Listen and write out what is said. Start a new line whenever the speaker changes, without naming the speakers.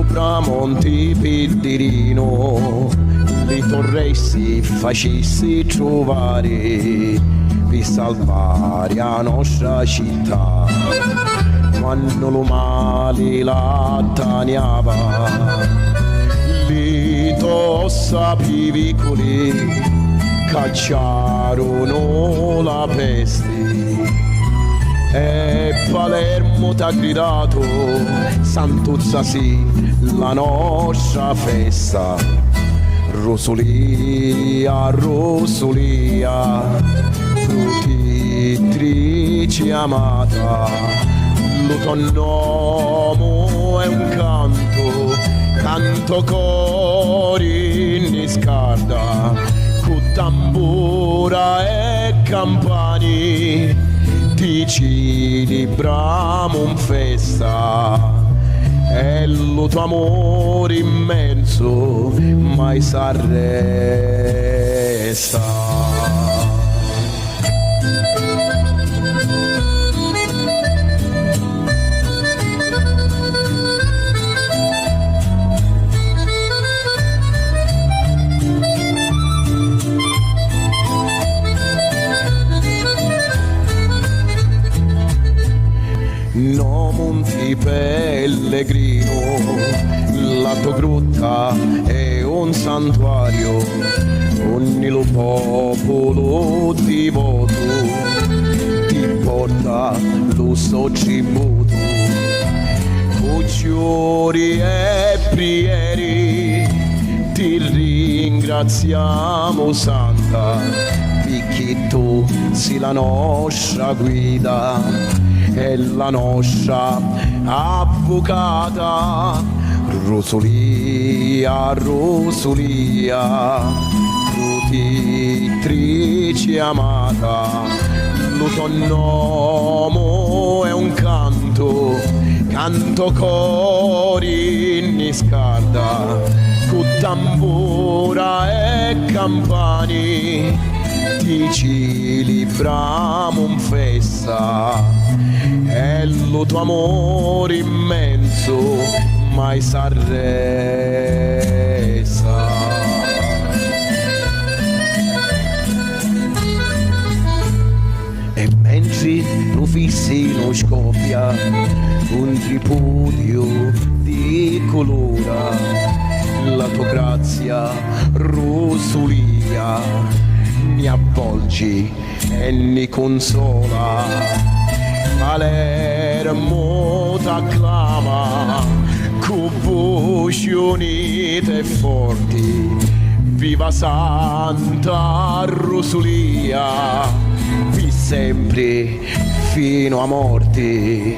sopra Monte Pedrino, li torressi facessi trovare per salvare la nostra città. Quando lo male la tagliava, li tossa piccoli cacciarono la peste. E Palermo t'ha gridato, Santuzza sì, la nostra festa. Rosolia, Rosolia, fruttitrice amata, lo tuo nome è un canto cori in scarda, con tambura e campani. Ti celebriamo in festa, e il tuo amore immenso mai s'arresta. No Monte Pellegrino, la tua grotta è un santuario, ogni lo popolo divoto ti porta lo suo tributo, cuccioli e prieri ti ringraziamo Santa, perché tu sei la nostra guida è la nostra avvocata. Rosolia, Rosolia, fruttitrice amata, lo tuo nome è un canto cori in scarda, con tambura e campani, ti celebriamo in festa, e il tuo amore immenso mai s'arresta. E mentre lo fissino scoppia un tripudio di colora, la tua grazia Rosolia mi avvolgi e mi consola. Palermo t'acclama con voci unite e forti, viva Santa Rosolia, vi sempre fino a morte.